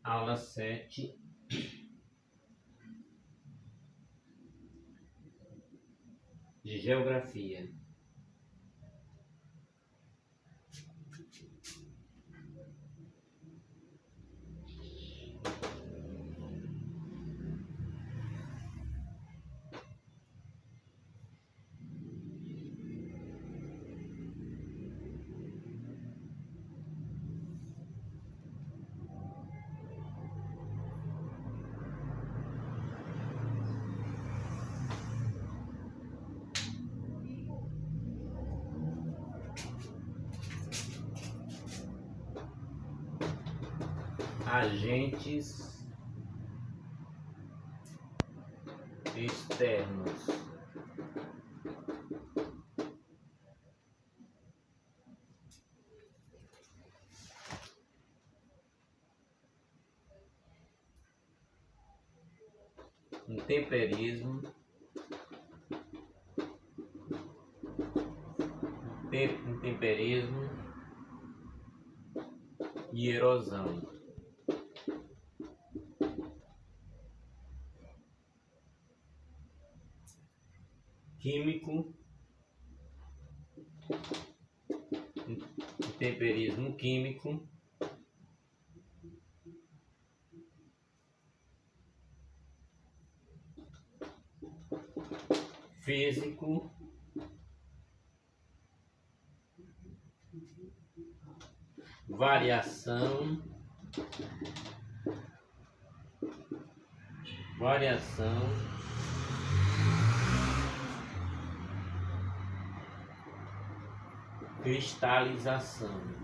Aula 7. De Geografia. Agentes externos. Intemperismo, e erosão. Químico, intemperismo químico, físico, variação, cristalização.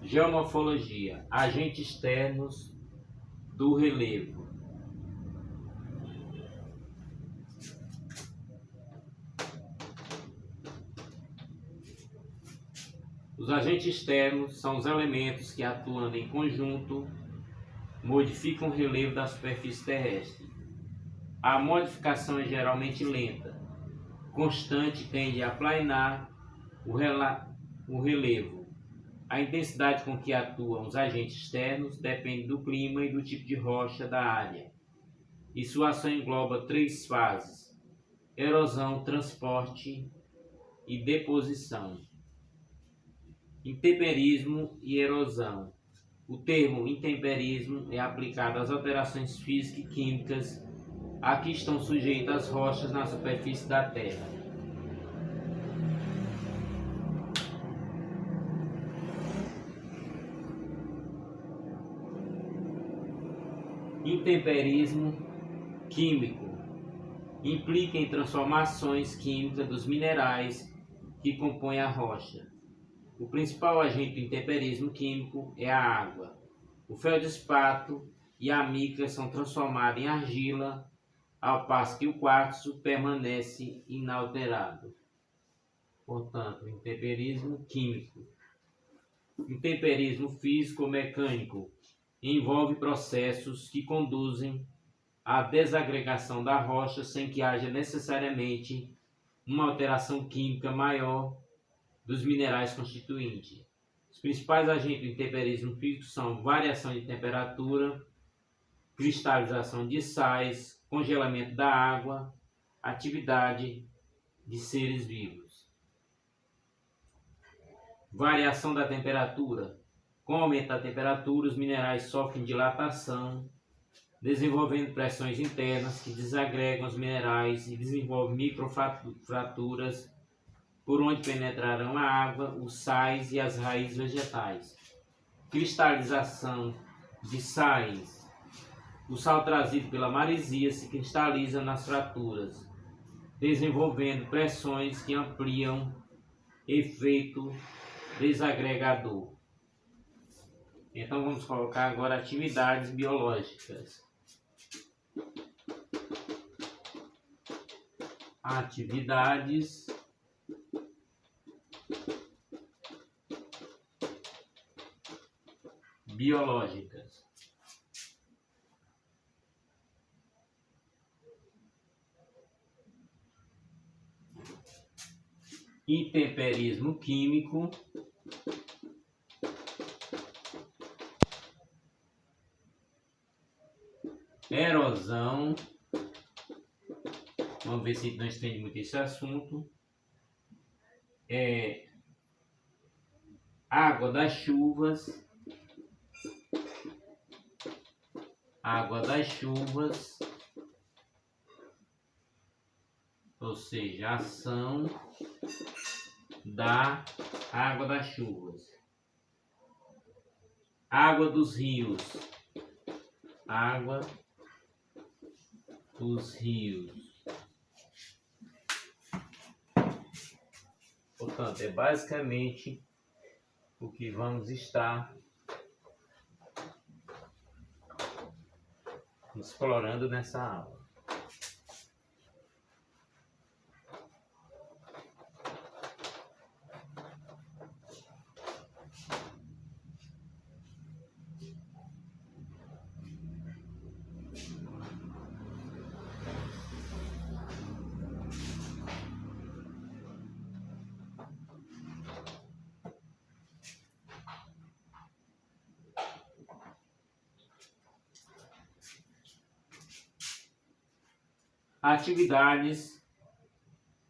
Geomorfologia, agentes externos do relevo. Os agentes externos são os elementos que, atuando em conjunto, modificam o relevo da superfície terrestre. A modificação é geralmente lenta, constante, tende a aplanar o relevo. A intensidade com que atuam os agentes externos depende do clima e do tipo de rocha da área, e sua ação engloba 3 fases: erosão, transporte e deposição. Intemperismo e erosão. O termo intemperismo é aplicado às alterações físicas e químicas a que estão sujeitas as rochas na superfície da Terra. Intemperismo químico implica em transformações químicas dos minerais que compõem a rocha. O principal agente do intemperismo químico é a água. O feldespato e a mica são transformados em argila, ao passo que o quartzo permanece inalterado. Portanto, intemperismo químico. Intemperismo físico-mecânico envolve processos que conduzem à desagregação da rocha sem que haja necessariamente uma alteração química maior dos minerais constituintes. Os principais agentes do intemperismo físico são variação de temperatura, cristalização de sais, congelamento da água, atividade de seres vivos. Variação da temperatura. Com o aumento da temperatura, os minerais sofrem dilatação, desenvolvendo pressões internas que desagregam os minerais e desenvolvem microfraturas por onde penetrarão a água, os sais e as raízes vegetais. Cristalização de sais. O sal trazido pela maresia se cristaliza nas fraturas, desenvolvendo pressões que ampliam efeito desagregador. Então vamos colocar agora atividades biológicas. Atividades biológicas. intemperismo químico, erosão, vamos ver se não estende muito esse assunto, água das chuvas, ou seja, ação da água das chuvas, água dos rios, Portanto, é basicamente o que vamos estar explorando nessa aula. Atividades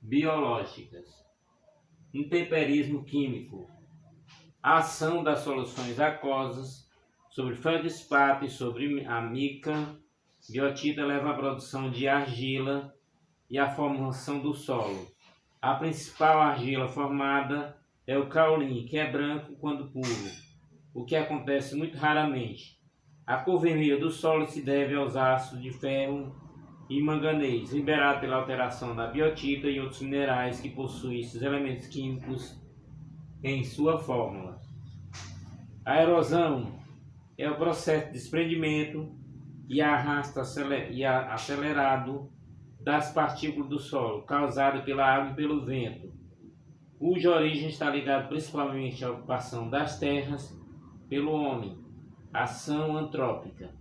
biológicas, intemperismo químico, a ação das soluções aquosas sobre feldespato e sobre a mica biotita leva à produção de argila e à formação do solo. A principal argila formada é o caulin, que é branco quando puro, o que acontece muito raramente. A cor vermelha do solo se deve aos ácidos de ferro e manganês, liberado pela alteração da biotita e outros minerais que possuem esses elementos químicos em sua fórmula. A erosão é o processo de desprendimento e arrasto acelerado das partículas do solo, causado pela água e pelo vento, cuja origem está ligada principalmente à ocupação das terras pelo homem, ação antrópica.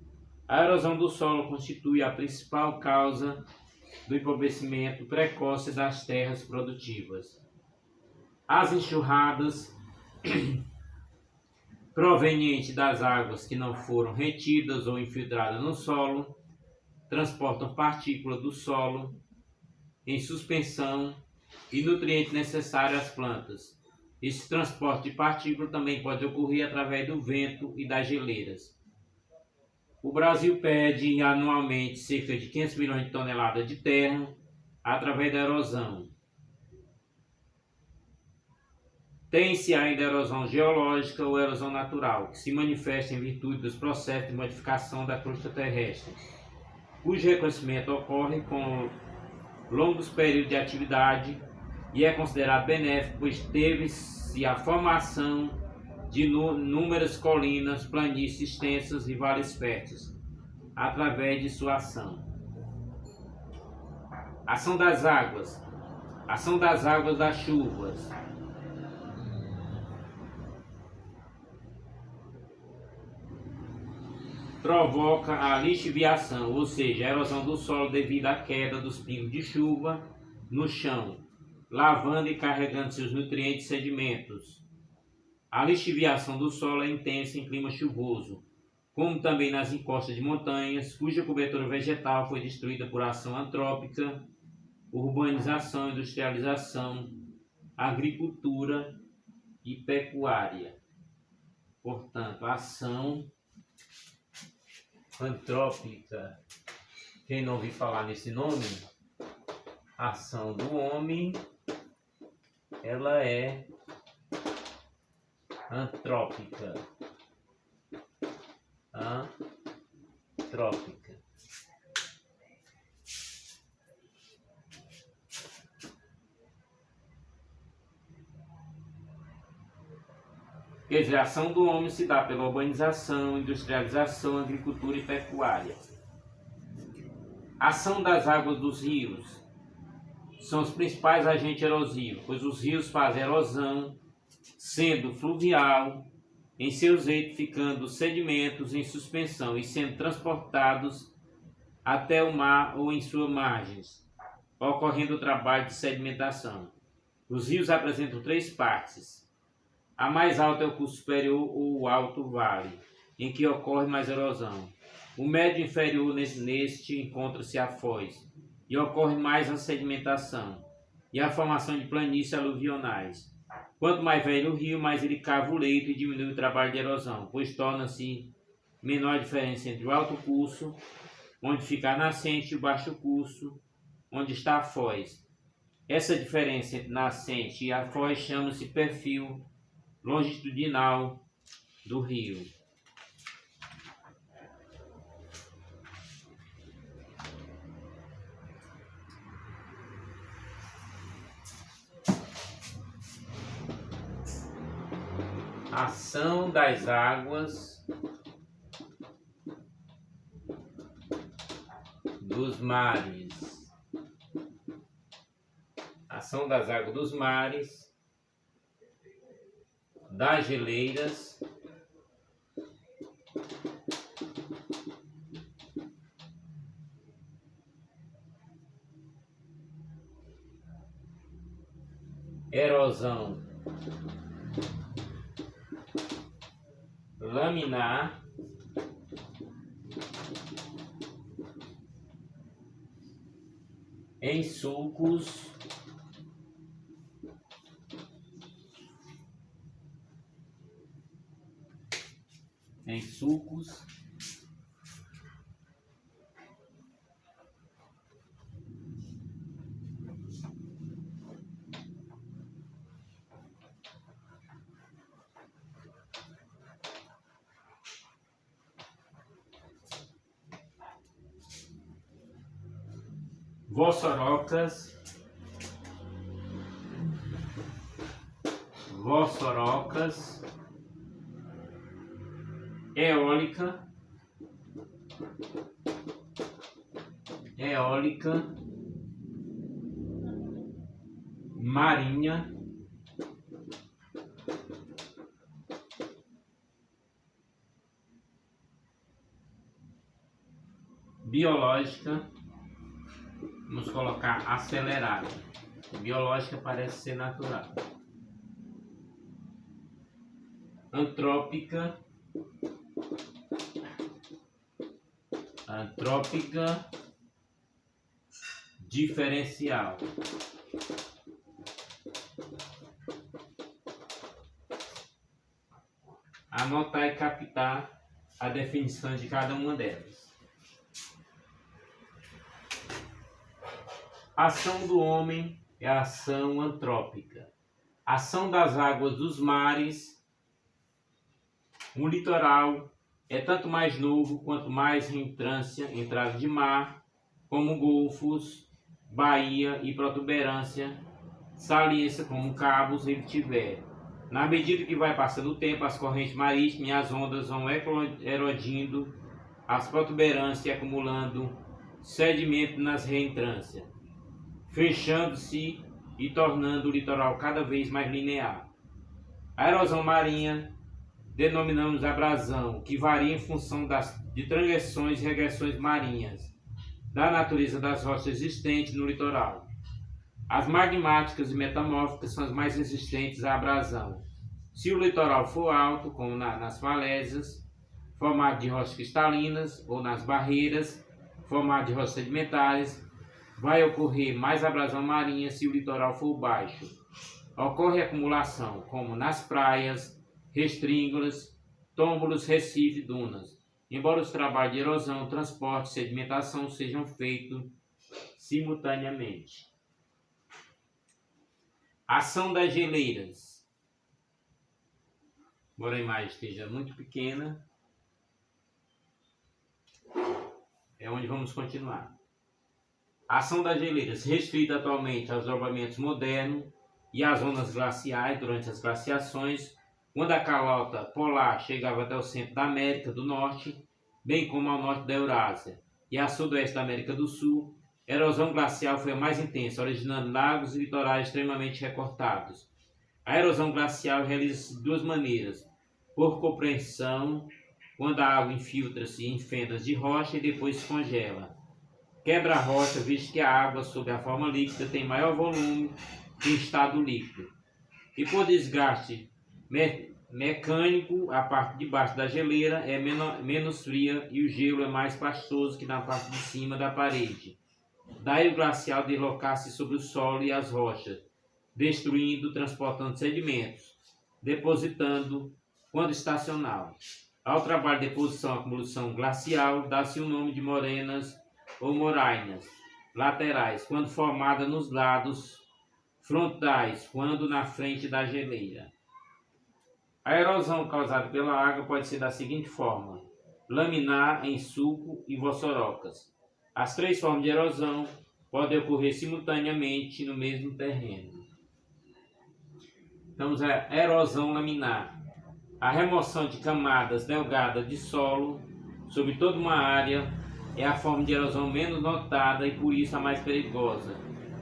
A erosão do solo constitui a principal causa do empobrecimento precoce das terras produtivas. As enxurradas provenientes das águas que não foram retidas ou infiltradas no solo transportam partículas do solo em suspensão e nutrientes necessários às plantas. Esse transporte de partículas também pode ocorrer através do vento e das geleiras. O Brasil perde anualmente cerca de 500 milhões de toneladas de terra através da erosão. Tem-se ainda erosão geológica ou erosão natural, que se manifesta em virtude dos processos de modificação da crosta terrestre, cujo reconhecimento ocorre com longos períodos de atividade e é considerado benéfico, pois teve-se a formação de inúmeras colinas, planícies extensas e vales férteis, através de sua ação. Ação das águas das chuvas. Provoca a lixiviação, ou seja, a erosão do solo devido à queda dos pingos de chuva no chão, lavando e carregando seus nutrientes e sedimentos. A lixiviação do solo é intensa em clima chuvoso, como também nas encostas de montanhas, cuja cobertura vegetal foi destruída por ação antrópica, urbanização, industrialização, agricultura e pecuária. Portanto, a ação antrópica, quem não ouviu falar nesse nome, a ação do homem, ela é antrópica. Quer dizer, a ação do homem se dá pela urbanização, industrialização, agricultura e pecuária. A ação das águas dos rios são os principais agentes erosivos, pois os rios fazem erosão, sendo fluvial, em seus leitos ficando sedimentos em suspensão e sendo transportados até o mar ou em suas margens, ocorrendo o trabalho de sedimentação. Os rios apresentam três partes. A mais alta é o curso superior ou o alto vale, em que ocorre mais erosão. O médio inferior neste encontra-se a foz, e ocorre mais a sedimentação e a formação de planícies aluvionais. Quanto mais velho o rio, mais ele cava o leito e diminui o trabalho de erosão, pois torna-se menor a diferença entre o alto curso, onde fica a nascente, e o baixo curso, onde está a foz. Essa diferença entre nascente e a foz chama-se perfil longitudinal do rio. Ação das águas dos mares. Ação das águas dos mares, das geleiras, erosão laminar, em sulcos, vossorocas, eólica, marinha, biológica. Vamos colocar acelerada. Biológica parece ser natural. Antrópica, diferencial. Anotar e captar a definição de cada uma delas. A ação do homem é a ação antrópica. A ação das águas dos mares. Um litoral é tanto mais novo quanto mais reentrância, entrada de mar, como golfos, baía e protuberância, saliência como cabos ele tiver. Na medida que vai passando o tempo, as correntes marítimas e as ondas vão erodindo as protuberâncias e acumulando sedimento nas reentrâncias, fechando-se e tornando o litoral cada vez mais linear. A erosão marinha denominamos abrasão, que varia em função de transgressões e regressões marinhas, da natureza das rochas existentes no litoral. As magmáticas e metamórficas são as mais resistentes à abrasão. Se o litoral for alto, como nas falésias, formado de rochas cristalinas, ou nas barreiras, formado de rochas sedimentares, vai ocorrer mais abrasão marinha se o litoral for baixo. Ocorre acumulação, como nas praias, restríngulas, túmulos, recife, dunas, embora os trabalhos de erosão, transporte e sedimentação sejam feitos simultaneamente. Ação das geleiras. Embora a imagem esteja muito pequena, é onde vamos continuar. A ação das geleiras, restrita atualmente aos desdobramentos modernos e às zonas glaciais durante as glaciações, quando a calota polar chegava até o centro da América do Norte, bem como ao norte da Eurásia e a sudoeste da América do Sul, a erosão glacial foi a mais intensa, originando lagos e litorais extremamente recortados. A erosão glacial realiza-se de duas maneiras: por compreensão, quando a água infiltra-se em fendas de rocha e depois se congela. Quebra a rocha, visto que a água, sob a forma líquida, tem maior volume em estado líquido. E por desgaste mecânico, a parte de baixo da geleira é menos fria e o gelo é mais pastoso que na parte de cima da parede. Daí o glacial deslocar-se sobre o solo e as rochas, destruindo, transportando sedimentos, depositando quando estacional. Ao trabalho de deposição e acumulação glacial, dá-se o nome de morenas ou morainas laterais, quando formada nos lados, frontais, quando na frente da geleira. A erosão causada pela água pode ser da seguinte forma: laminar, em sulco e vossorocas. As três formas de erosão podem ocorrer simultaneamente no mesmo terreno. Então, a erosão laminar. A remoção de camadas delgadas de solo sobre toda uma área é a forma de erosão menos notada e por isso a mais perigosa.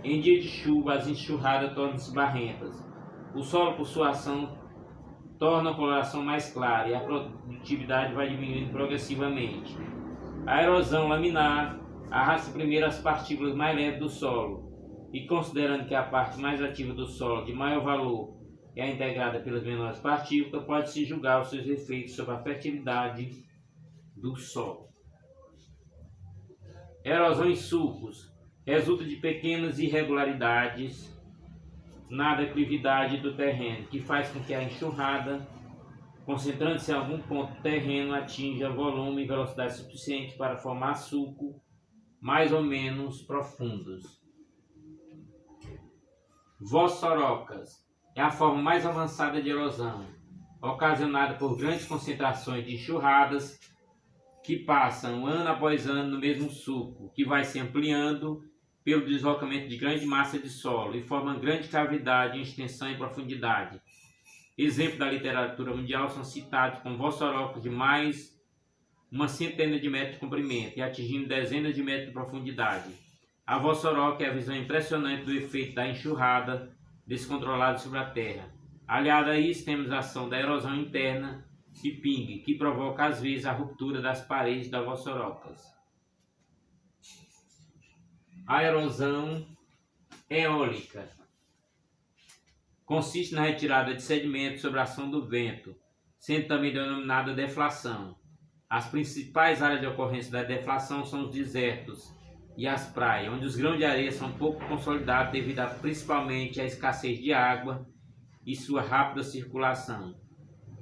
Em dia de chuva, as enxurradas tornam-se barrentas. O solo, por sua ação, torna a coloração mais clara e a produtividade vai diminuindo progressivamente. A erosão laminar arrasta primeiro as partículas mais leves do solo e, considerando que a parte mais ativa do solo de maior valor é a integrada pelas menores partículas, pode-se julgar os seus efeitos sobre a fertilidade do solo. Erosão em sulcos resulta de pequenas irregularidades na declividade do terreno, que faz com que a enxurrada, concentrando-se em algum ponto do terreno, atinja volume e velocidade suficiente para formar sulco mais ou menos profundos. Vossorocas é a forma mais avançada de erosão, ocasionada por grandes concentrações de enxurradas que passam ano após ano no mesmo sulco, que vai se ampliando pelo deslocamento de grande massa de solo e forma grande cavidade em extensão e profundidade. Exemplos da literatura mundial são citados com vossorocas de mais uma centena de metros de comprimento e atingindo dezenas de metros de profundidade. A vossoroca é a visão impressionante do efeito da enxurrada descontrolada sobre a Terra. Aliado a isso, temos a ação da erosão interna de ping, que provoca às vezes a ruptura das paredes das vossorocas. A erosão eólica consiste na retirada de sedimentos sob a ação do vento, sendo também denominada deflação. As principais áreas de ocorrência da deflação são os desertos e as praias, onde os grãos de areia são pouco consolidados devido principalmente à escassez de água e sua rápida circulação.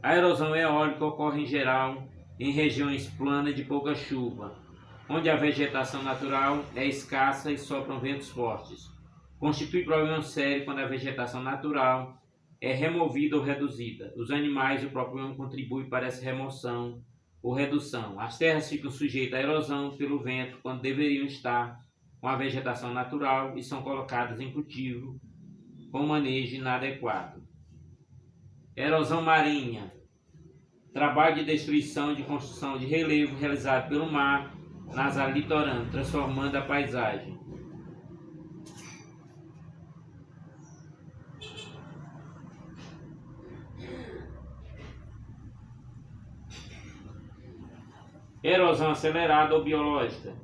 A erosão eólica ocorre em geral em regiões planas de pouca chuva, onde a vegetação natural é escassa e sopram ventos fortes. Constitui problema sério quando a vegetação natural é removida ou reduzida. Os animais e o próprio homem contribuem para essa remoção ou redução. As terras ficam sujeitas à erosão pelo vento quando deveriam estar com a vegetação natural e são colocadas em cultivo com manejo inadequado. Erosão marinha. Trabalho de destruição e de construção de relevo realizado pelo mar nas áreas litorâneas, transformando a paisagem. Erosão acelerada ou biológica,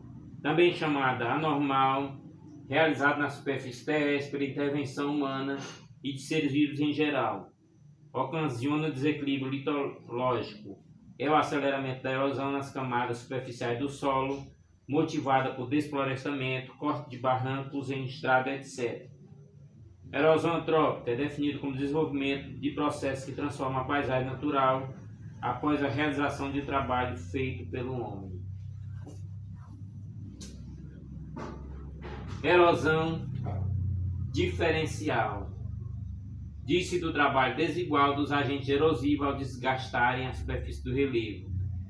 também chamada anormal, realizada na superfície terrestre pela intervenção humana e de seres vivos em geral. Ocasiona desequilíbrio litológico. É o aceleramento da erosão nas camadas superficiais do solo, motivada por desflorestamento, corte de barrancos em estrada, etc. Erosão antrópica é definido como desenvolvimento de processos que transformam a paisagem natural após a realização de trabalho feito pelo homem. Erosão diferencial. Diz-se do trabalho desigual dos agentes erosivos ao desgastarem a superfície do relevo.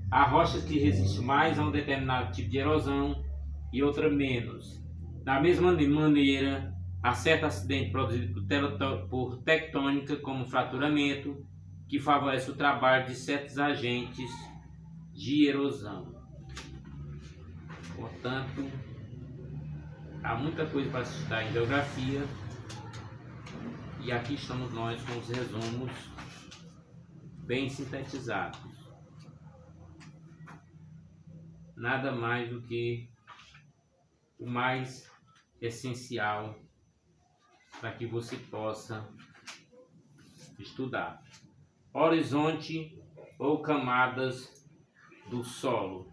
Há rochas que resistem mais a um determinado tipo de erosão e outra menos. Da mesma maneira, há certo acidente produzido por tectônica, como fraturamento, que favorece o trabalho de certos agentes de erosão. Portanto, há muita coisa para se estudar em geografia e aqui estamos nós com os resumos bem sintetizados. Nada mais do que o mais essencial para que você possa estudar. Horizonte ou camadas do solo.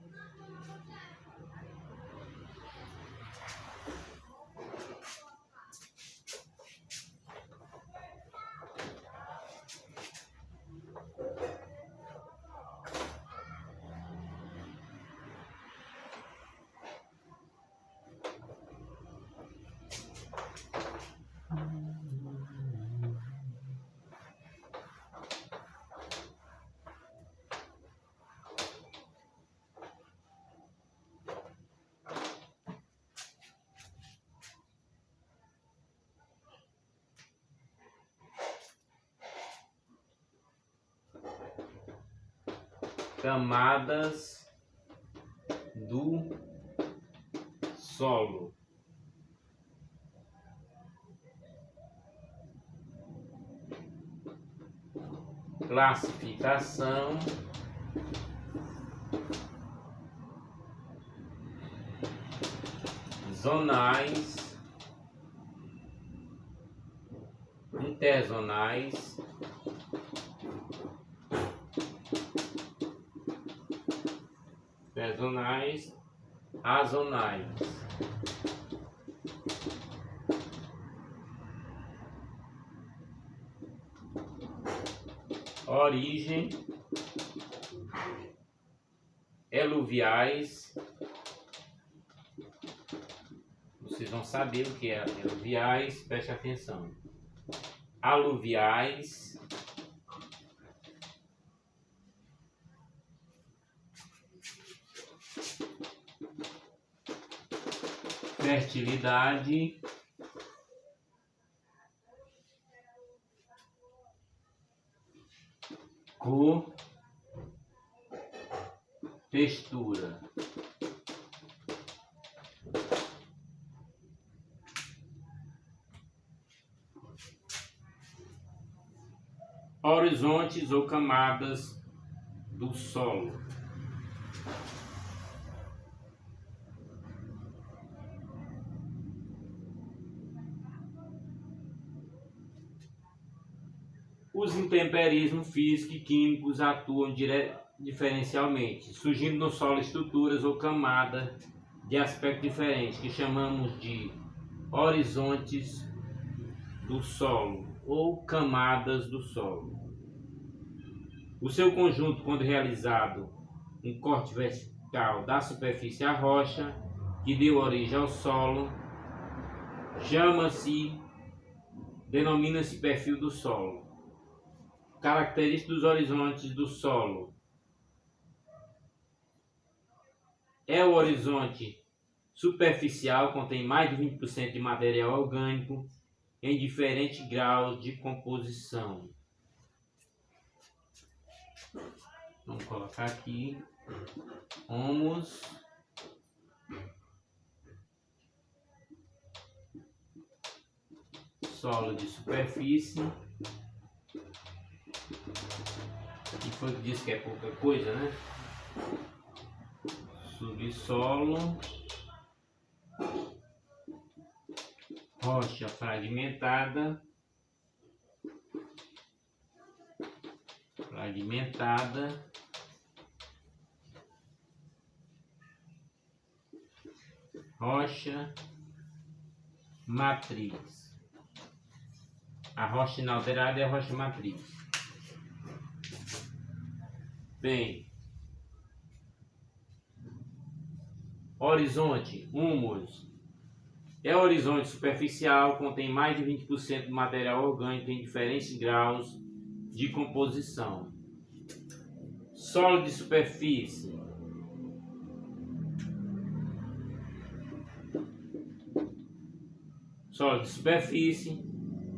Camadas do solo. Classificação zonais, interzonais, azonais. Origem, eluviais. Vocês vão saber o que é eluviais, preste atenção. Aluviais, fertilidade, cor, textura. Horizontes ou camadas do solo. Os intemperismos físicos e químicos atuam diferencialmente, surgindo no solo estruturas ou camadas de aspecto diferente, que chamamos de horizontes do solo ou camadas do solo. O seu conjunto, quando realizado um corte vertical da superfície à rocha, que deu origem ao solo, denomina-se perfil do solo. Características dos horizontes do solo. É o horizonte superficial, contém mais de 20% de material orgânico em diferentes graus de composição. Vamos colocar aqui humus, solo de superfície, e foi que disse que é pouca coisa, né? Subsolo, rocha fragmentada, rocha matriz. A rocha inalterada é a rocha matriz. Bem, horizonte, humus. É horizonte superficial, contém mais de 20% de material orgânico em diferentes graus de composição. Solo de superfície. Solo de superfície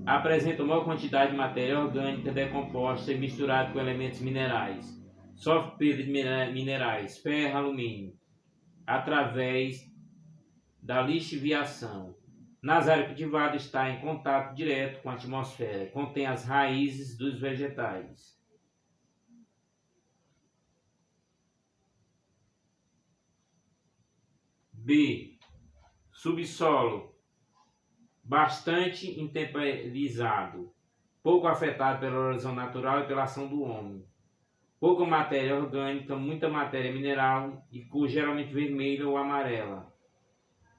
apresenta maior quantidade de matéria orgânica decomposta e misturada com elementos minerais. Sofre perda de minerais, ferro, alumínio, através da lixiviação. Nas áreas cultivadas está em contato direto com a atmosfera. Contém as raízes dos vegetais. B. Subsolo bastante intemperizado, pouco afetado pela erosão natural e pela ação do homem. Pouca matéria orgânica, muita matéria mineral e cor geralmente vermelha ou amarela.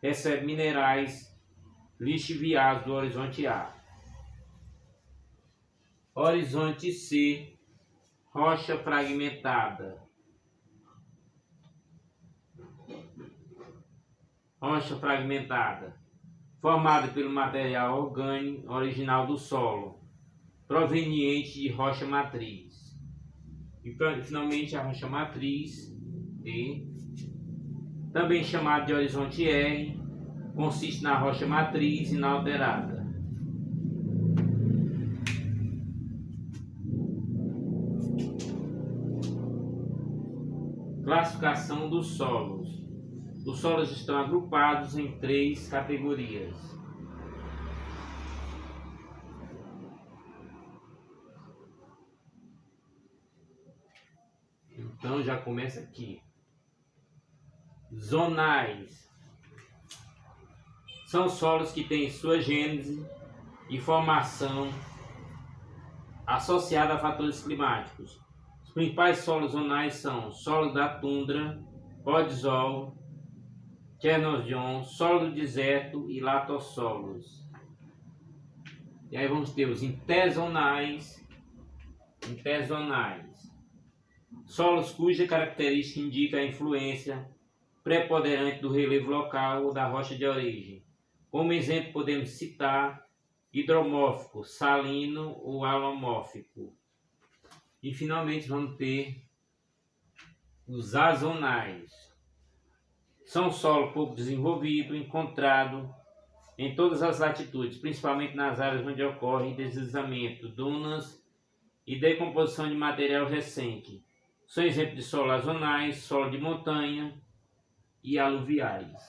Recebe minerais lixiviados do horizonte A. Horizonte C, rocha fragmentada. Rocha fragmentada, formada pelo material orgânico original do solo, proveniente de rocha matriz. E finalmente a rocha matriz D, também chamada de horizonte R, consiste na rocha matriz inalterada. Classificação dos solos. Os solos estão agrupados em 3 categorias. Então já começa aqui. Zonais. São solos que têm sua gênese e formação associada a fatores climáticos. Os principais solos zonais são solo da tundra, podzol, Chernozem, solo do deserto e latossolos. E aí vamos ter os interzonais. Solos cuja característica indica a influência preponderante do relevo local ou da rocha de origem. Como exemplo podemos citar hidromórfico, salino ou alomórfico. E finalmente vamos ter os azonais. São solo pouco desenvolvido, encontrado em todas as latitudes, principalmente nas áreas onde ocorre deslizamento, dunas e decomposição de material recente. São exemplos de solos azonais, solo de montanha e aluviais.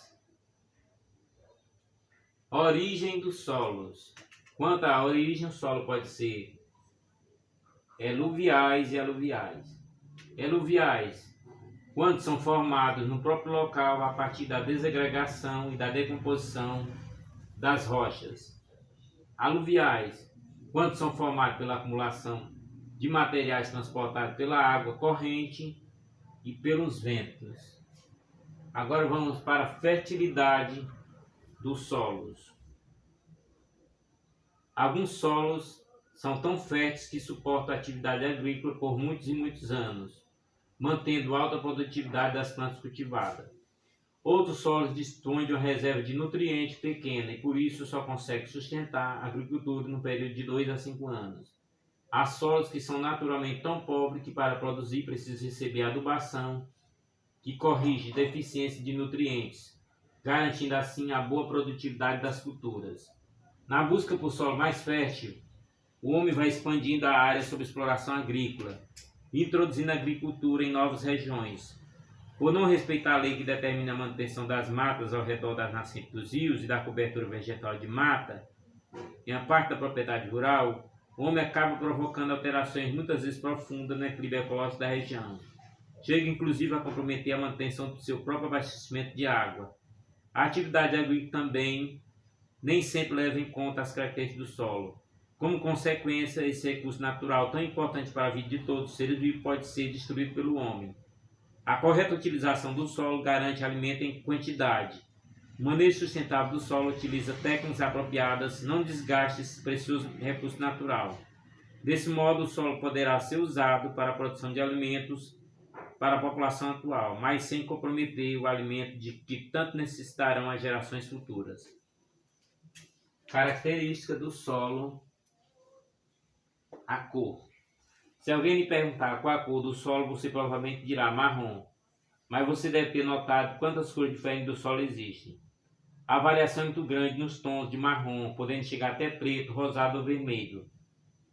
Origem dos solos. Quanto à origem, o solo pode ser eluviais e aluviais. Eluviais, quando são formados no próprio local a partir da desagregação e da decomposição das rochas. Aluviais, quando são formados pela acumulação de materiais transportados pela água corrente e pelos ventos. Agora vamos para a fertilidade dos solos. Alguns solos são tão férteis que suportam a atividade agrícola por muitos e muitos anos, mantendo alta produtividade das plantas cultivadas. Outros solos dispõem de uma reserva de nutrientes pequena e por isso só conseguem sustentar a agricultura no período de 2 a 5 anos. Há solos que são naturalmente tão pobres que para produzir precisam receber adubação, que corrige deficiência de nutrientes, garantindo assim a boa produtividade das culturas. Na busca por solo mais fértil, o homem vai expandindo a área sob exploração agrícola, introduzindo a agricultura em novas regiões. Por não respeitar a lei que determina a manutenção das matas ao redor das nascentes dos rios e da cobertura vegetal de mata, em a parte da propriedade rural, o homem acaba provocando alterações muitas vezes profundas no equilíbrio ecológico da região. Chega inclusive a comprometer a manutenção do seu próprio abastecimento de água. A atividade agrícola também nem sempre leva em conta as características do solo. Como consequência, esse recurso natural tão importante para a vida de todos os seres vivos pode ser destruído pelo homem. A correta utilização do solo garante alimento em quantidade. O manejo sustentável do solo utiliza técnicas apropriadas, não desgaste esse precioso recurso natural. Desse modo, o solo poderá ser usado para a produção de alimentos para a população atual, mas sem comprometer o alimento de que tanto necessitarão as gerações futuras. Característica do solo: a cor. Se alguém lhe perguntar qual a cor do solo, você provavelmente dirá marrom, mas você deve ter notado quantas cores diferentes do solo existem. A variação é muito grande nos tons de marrom, podendo chegar até preto, rosado ou vermelho.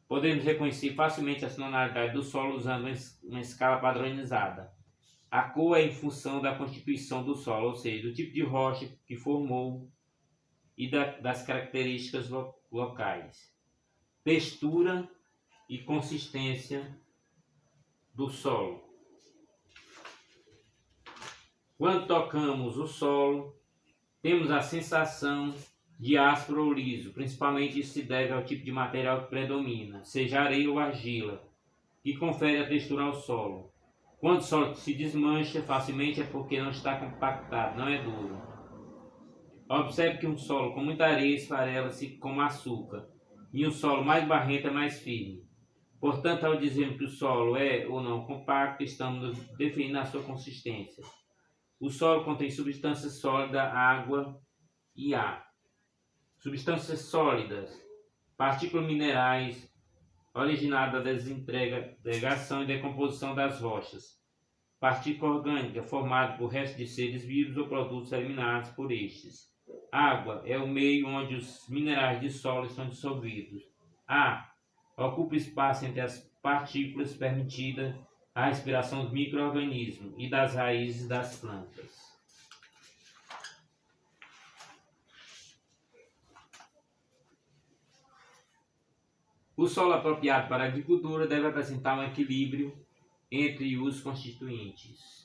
Podemos reconhecer facilmente a tonalidade do solo usando uma escala padronizada. A cor é em função da constituição do solo, ou seja, do tipo de rocha que formou e das características locais. Textura e consistência do solo. Quando tocamos o solo, temos a sensação de áspero ou liso. Principalmente isso se deve ao tipo de material que predomina, seja areia ou argila, que confere a textura ao solo. Quando o solo se desmancha facilmente é porque não está compactado, não é duro. Observe que um solo com muita areia esfarela-se como açúcar, e um solo mais barrento é mais firme. Portanto, ao dizermos que o solo é ou não compacto, estamos definindo a sua consistência. O solo contém substâncias sólidas, água e ar. Substâncias sólidas, partículas minerais, originadas da desintegração e decomposição das rochas. Partícula orgânica, formada por restos de seres vivos ou produtos eliminados por estes. Água é o meio onde os minerais de solo estão dissolvidos. Ar ocupa espaço entre as partículas, permitida a respiração dos micro-organismos e das raízes das plantas. O solo apropriado para a agricultura deve apresentar um equilíbrio entre os constituintes.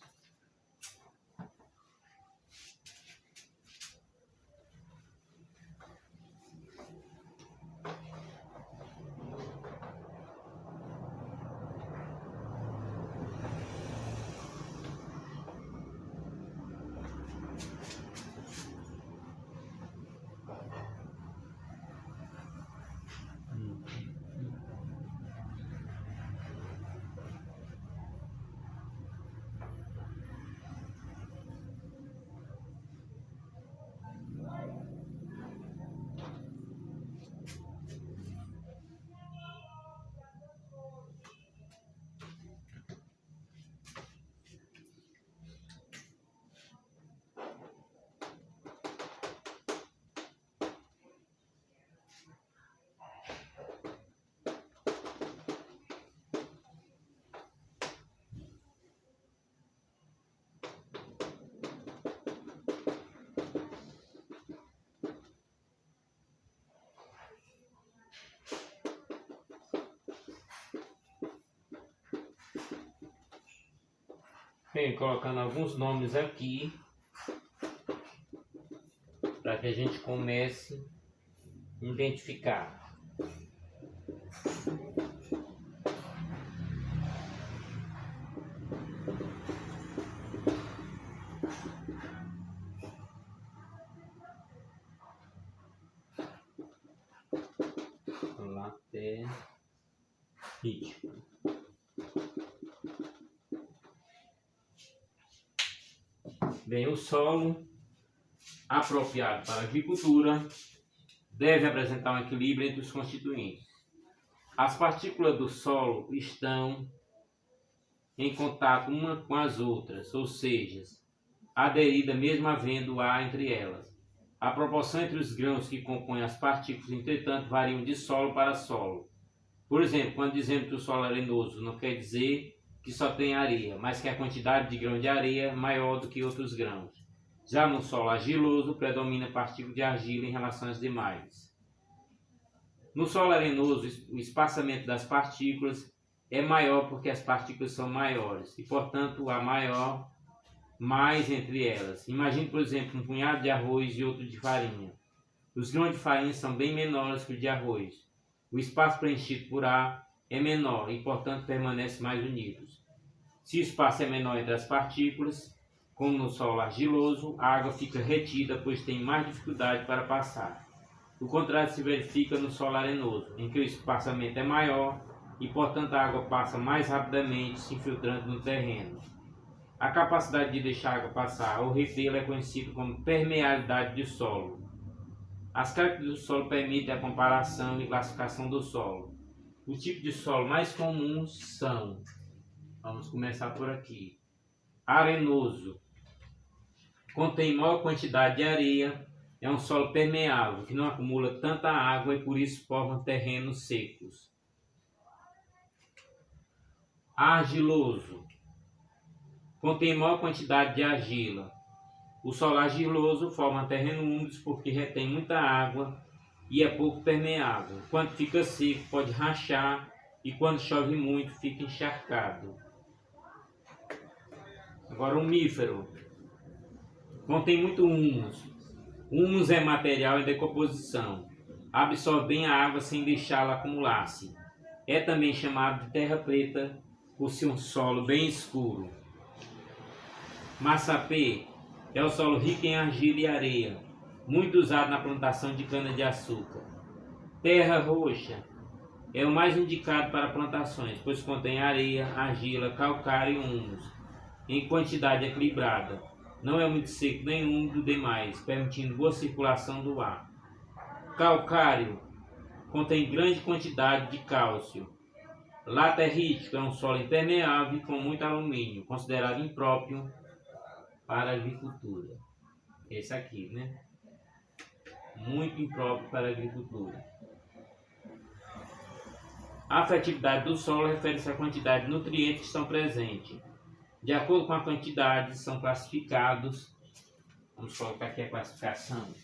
Bem, colocando alguns nomes aqui para que a gente comece a identificar. Laterítico. Bem, o solo apropriado para a agricultura deve apresentar um equilíbrio entre os constituintes. As partículas do solo estão em contato uma com as outras, ou seja, aderida mesmo havendo ar entre elas. A proporção entre os grãos que compõem as partículas, entretanto, variam de solo para solo. Por exemplo, quando dizemos que o solo é arenoso, não quer dizer que só tem areia, mas que a quantidade de grão de areia é maior do que outros grãos. Já no solo argiloso, predomina a partícula de argila em relação às demais. No solo arenoso, o espaçamento das partículas é maior porque as partículas são maiores e, portanto, há mais entre elas. Imagine, por exemplo, um punhado de arroz e outro de farinha. Os grãos de farinha são bem menores que os de arroz. O espaço preenchido por ar é menor e, portanto, permanece mais unidos. Se o espaço é menor entre as partículas, como no solo argiloso, a água fica retida, pois tem mais dificuldade para passar. O contrário se verifica no solo arenoso, em que o espaçamento é maior e, portanto, a água passa mais rapidamente, se infiltrando no terreno. A capacidade de deixar a água passar ou retê-la é conhecida como permeabilidade de solo. As características do solo permitem a comparação e classificação do solo. Os tipos de solo mais comuns são, vamos começar por aqui, arenoso. Contém maior quantidade de areia, é um solo permeável, que não acumula tanta água e por isso forma terrenos secos. Argiloso. Contém maior quantidade de argila. O solo argiloso forma terrenos úmidos porque retém muita água e é pouco permeável. Quando fica seco, pode rachar e quando chove muito, fica encharcado. Agora, umífero. Contém muito humus. Humus é material em decomposição. Absorve bem a água sem deixá-la acumular-se. É também chamado de terra preta por ser um solo bem escuro. Massapê é o solo rico em argila e areia, muito usado na plantação de cana-de-açúcar. Terra roxa é o mais indicado para plantações, pois contém areia, argila, calcário e humus, em quantidade equilibrada. Não é muito seco nem úmido demais, permitindo boa circulação do ar. Calcário contém grande quantidade de cálcio. Laterítico é um solo impermeável com muito alumínio, considerado impróprio para a agricultura. Esse aqui, né? Muito impróprio para a agricultura. A fertilidade do solo refere-se à quantidade de nutrientes que estão presentes. De acordo com a quantidade, são classificados. Vamos colocar aqui a classificação.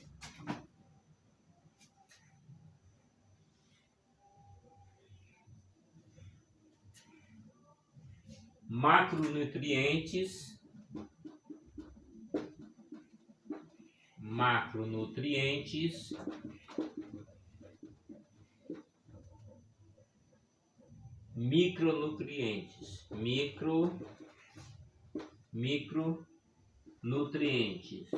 Macronutrientes, micronutrientes, micronutrientes.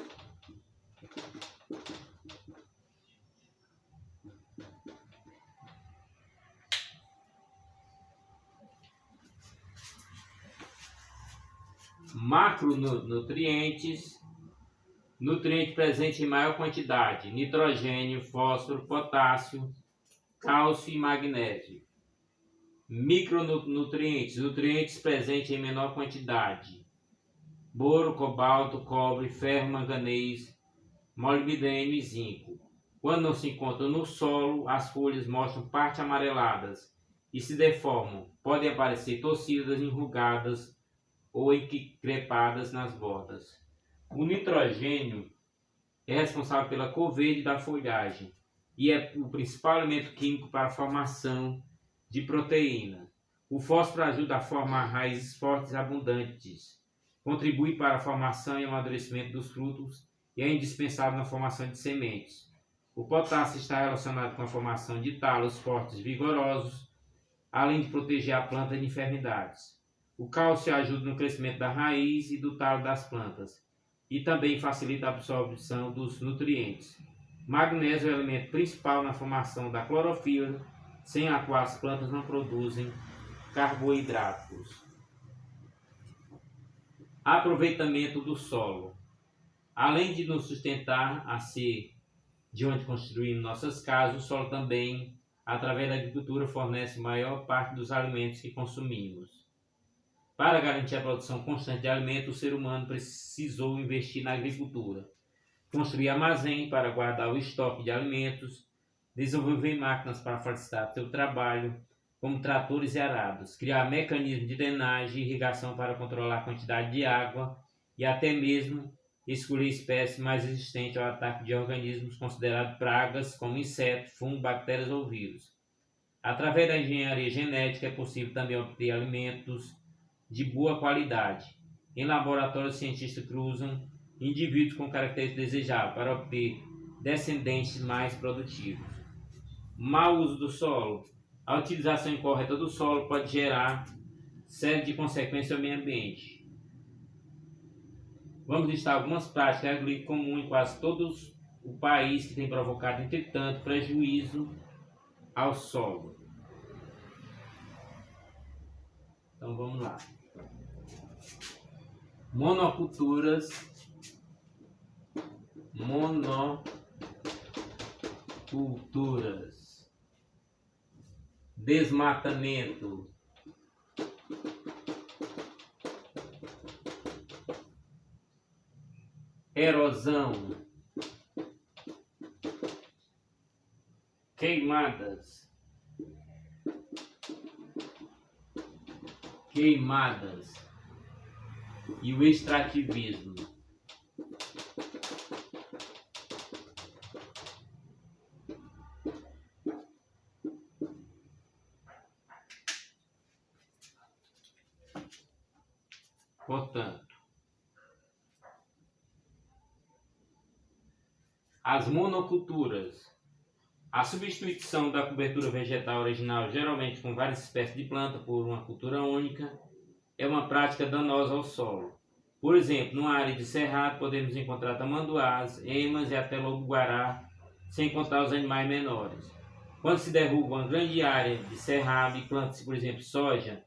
Macronutrientes, nutriente presente em maior quantidade: nitrogênio, fósforo, potássio, cálcio e magnésio. Micronutrientes, nutrientes presentes em menor quantidade: boro, cobalto, cobre, ferro, manganês, molibdênio e zinco. Quando não se encontram no solo, as folhas mostram partes amareladas e se deformam. Podem aparecer torcidas, enrugadas ou encrepadas nas bordas. O nitrogênio é responsável pela cor verde da folhagem e é o principal elemento químico para a formação de proteína. O fósforo ajuda a formar raízes fortes e abundantes, contribui para a formação e amadurecimento dos frutos e é indispensável na formação de sementes. O potássio está relacionado com a formação de talos fortes e vigorosos, além de proteger a planta de enfermidades. O cálcio ajuda no crescimento da raiz e do talo das plantas e também facilita a absorção dos nutrientes. Magnésio é o elemento principal na formação da clorofila, sem a qual as plantas não produzem carboidratos. Aproveitamento do solo. Além de nos sustentar a ser de onde construímos nossas casas, o solo também, através da agricultura, fornece a maior parte dos alimentos que consumimos. Para garantir a produção constante de alimentos, o ser humano precisou investir na agricultura, construir armazém para guardar o estoque de alimentos, desenvolver máquinas para facilitar seu trabalho, como tratores e arados, criar mecanismos de drenagem e irrigação para controlar a quantidade de água e até mesmo escolher espécies mais resistentes ao ataque de organismos considerados pragas, como insetos, fungos, bactérias ou vírus. Através da engenharia genética é possível também obter alimentos de boa qualidade. Em laboratórios, cientistas cruzam indivíduos com características desejáveis para obter descendentes mais produtivos. Mau uso do solo. A utilização incorreta do solo pode gerar série de consequências ao meio ambiente. Vamos listar algumas práticas agrícolas comuns em quase todos o país que tem provocado, entretanto, prejuízo ao solo. Então vamos lá. Monoculturas, desmatamento, erosão, queimadas, e o extrativismo. Portanto, As monoculturas. A substituição da cobertura vegetal original, geralmente com várias espécies de planta, por uma cultura única, é uma prática danosa ao solo. Por exemplo, numa área de cerrado podemos encontrar tamanduás, emas e até lobo-guará, sem contar os animais menores. Quando se derruba uma grande área de cerrado e planta-se, por exemplo, soja,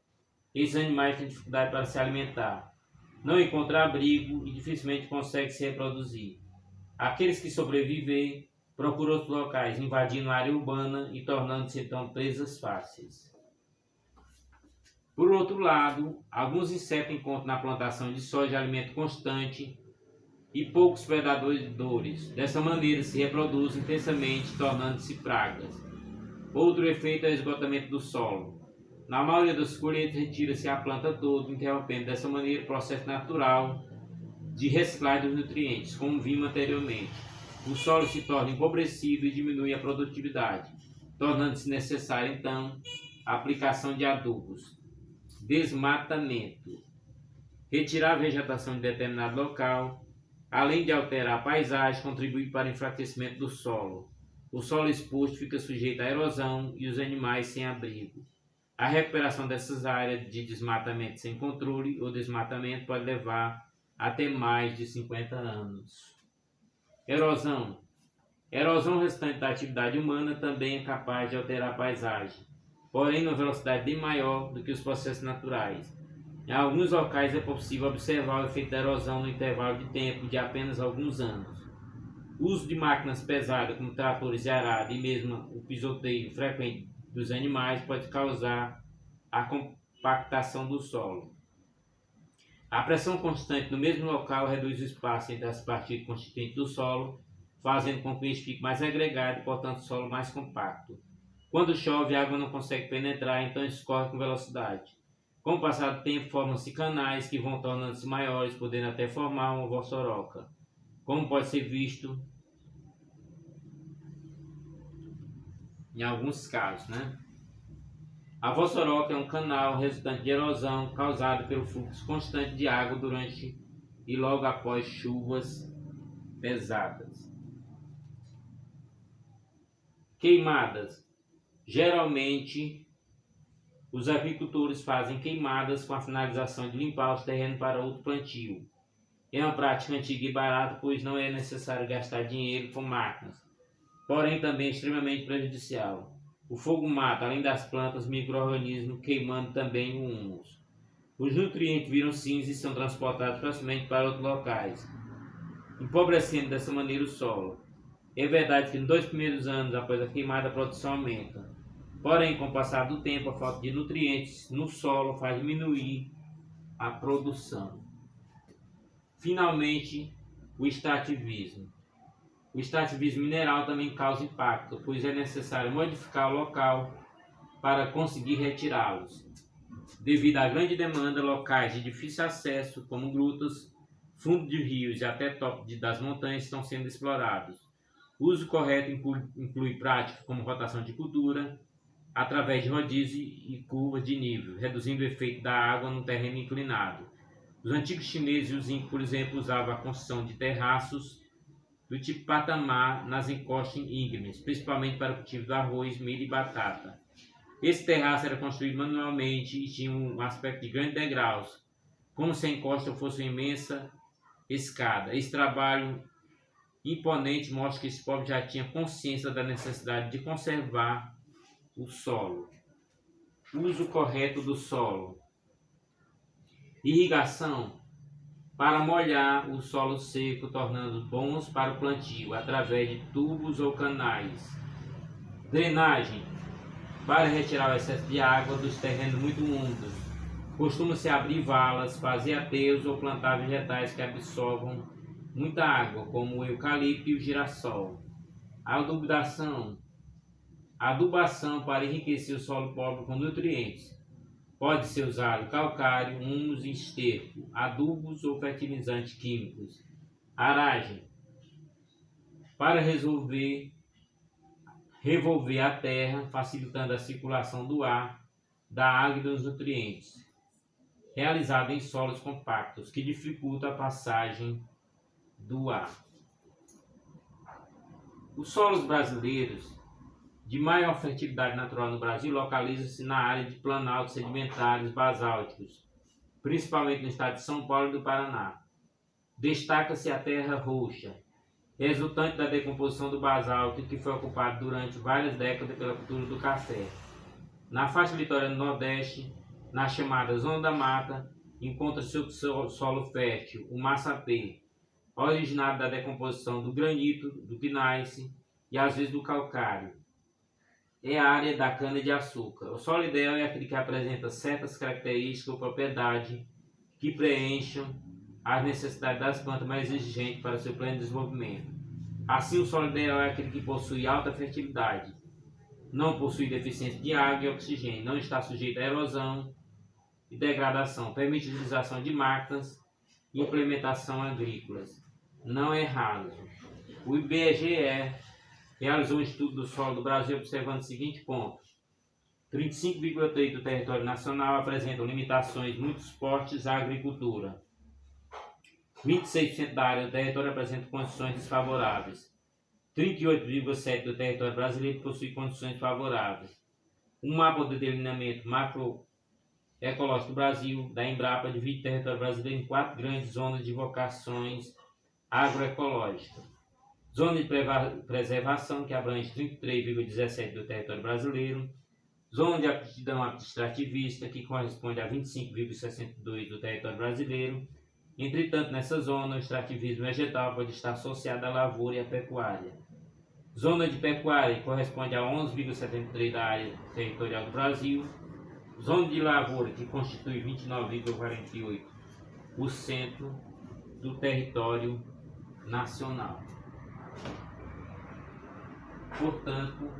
esses animais têm dificuldade para se alimentar, não encontram abrigo e dificilmente conseguem se reproduzir. Aqueles que sobreviver procuram outros locais, invadindo a área urbana e tornando-se então presas fáceis. Por outro lado, alguns insetos encontram na plantação de soja alimento constante e poucos predadores. Dessa maneira se reproduzem intensamente, tornando-se pragas. Outro efeito é o esgotamento do solo. Na maioria das colheitas retira-se a planta toda, interrompendo dessa maneira o processo natural de reciclagem dos nutrientes, como vimos anteriormente. O solo se torna empobrecido e diminui a produtividade, tornando-se necessária então a aplicação de adubos. Desmatamento. Retirar a vegetação de determinado local, além de alterar a paisagem, contribui para o enfraquecimento do solo. O solo exposto fica sujeito à erosão e os animais sem abrigo. A recuperação dessas áreas de desmatamento sem controle ou desmatamento pode levar até mais de 50 anos. Erosão. Erosão resultante da atividade humana também é capaz de alterar a paisagem, porém numa velocidade bem maior do que os processos naturais. Em alguns locais é possível observar o efeito da erosão no intervalo de tempo de apenas alguns anos. O uso de máquinas pesadas como tratores de arado e mesmo o pisoteio frequente dos animais pode causar a compactação do solo. A pressão constante no mesmo local reduz o espaço entre as partículas constituintes do solo, fazendo com que este fique mais agregado e, portanto, o solo mais compacto. Quando chove, a água não consegue penetrar, então escorre com velocidade. Com o passar do tempo, formam-se canais que vão tornando-se maiores, podendo até formar uma vossoroca, como pode ser visto em alguns casos, A vossoroca é um canal resultante de erosão causado pelo fluxo constante de água durante e logo após chuvas pesadas. Queimadas. Geralmente, os agricultores fazem queimadas com a finalização de limpar os terrenos para outro plantio. É uma prática antiga e barata, pois não é necessário gastar dinheiro com máquinas, porém também é extremamente prejudicial. O fogo mata, além das plantas, micro-organismos, queimando também o humus. Os nutrientes viram cinza e são transportados facilmente para outros locais, empobrecendo dessa maneira o solo. É verdade que nos 2 primeiros anos após a queimada a produção aumenta, porém com o passar do tempo a falta de nutrientes no solo faz diminuir a produção. Finalmente, o extrativismo. O extrativismo mineral também causa impacto, pois é necessário modificar o local para conseguir retirá-los. Devido à grande demanda, locais de difícil acesso, como grutas, fundo de rios e até topo das montanhas, estão sendo explorados. O uso correto inclui práticas como rotação de cultura, através de rodízio e curvas de nível, reduzindo o efeito da água no terreno inclinado. Os antigos chineses e os incas, por exemplo, usavam a construção de terraços do tipo patamar nas encostas íngremes, principalmente para o cultivo do arroz, milho e batata. Esse terraço era construído manualmente e tinha um aspecto de grandes degraus, como se a encosta fosse uma imensa escada. Esse trabalho imponente mostra que esse povo já tinha consciência da necessidade de conservar o solo. Uso correto do solo. Irrigação. Para molhar o solo seco, tornando bons para o plantio, através de tubos ou canais. Drenagem. Para retirar o excesso de água dos terrenos muito úmidos. Costuma-se abrir valas, fazer aterros ou plantar vegetais que absorvam muita água, como o eucalipto e o girassol. Adubação. Adubação para enriquecer o solo pobre com nutrientes. Pode ser usado calcário, humus e esterco, adubos ou fertilizantes químicos. Aragem. Para revolver a terra, facilitando a circulação do ar, da água e dos nutrientes. Realizado em solos compactos, que dificulta a passagem do ar. Os solos brasileiros de maior fertilidade natural no Brasil localizam-se na área de planaltos sedimentares basálticos, principalmente no estado de São Paulo e do Paraná. Destaca-se a terra roxa, resultante da decomposição do basalto que foi ocupado durante várias décadas pela cultura do café. Na faixa litorânea do Nordeste, na chamada Zona da Mata, encontra-se o solo fértil, o massapê, originado da decomposição do granito, do gneiss e às vezes do calcário. É a área da cana-de-açúcar. O solo ideal é aquele que apresenta certas características ou propriedades que preencham as necessidades das plantas mais exigentes para seu pleno desenvolvimento. Assim, o solo ideal é aquele que possui alta fertilidade, não possui deficiência de água e oxigênio, não está sujeito a erosão e degradação, permite a utilização de máquinas e implementação agrícolas, não é raso. O IBGE realizou um estudo do solo do Brasil observando o seguinte ponto: 35,3% do território nacional apresentam limitações muito fortes à agricultura. 26% da área do território apresenta condições desfavoráveis. 38,7% do território brasileiro possui condições favoráveis. Um mapa de delineamento macroecológico do Brasil, da Embrapa, divide o território brasileiro em 4 grandes zonas de vocações agroecológicas. Zona de preservação, que abrange 33,17% do território brasileiro. Zona de aptidão extrativista, que corresponde a 25,62% do território brasileiro. Entretanto, nessa zona, o extrativismo vegetal pode estar associado à lavoura e à pecuária. Zona de pecuária, que corresponde a 11,73% da área territorial do Brasil. Zona de lavoura, que constitui 29,48% do território nacional. Portanto,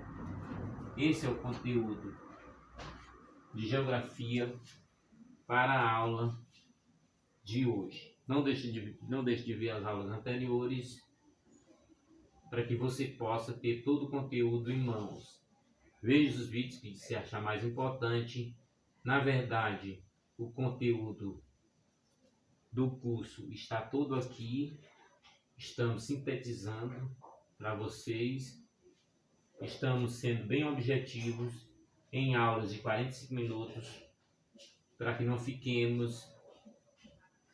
esse é o conteúdo de geografia para a aula de hoje. Não deixe de ver as aulas anteriores para que você possa ter todo o conteúdo em mãos. Veja os vídeos que você achar mais importante. Na verdade, o conteúdo do curso está todo aqui. Estamos sintetizando para vocês. Estamos sendo bem objetivos em aulas de 45 minutos para que não fiquemos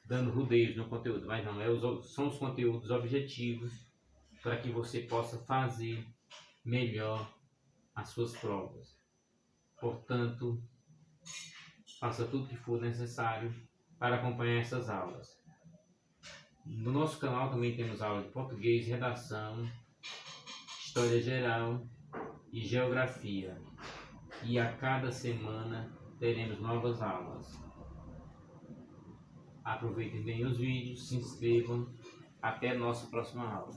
dando rodeios no conteúdo, mas não, são os conteúdos objetivos para que você possa fazer melhor as suas provas. Portanto, faça tudo que for necessário para acompanhar essas aulas. No nosso canal também temos aulas de português, redação, história geral e geografia. E a cada semana teremos novas aulas. Aproveitem bem os vídeos, se inscrevam. Até a nossa próxima aula.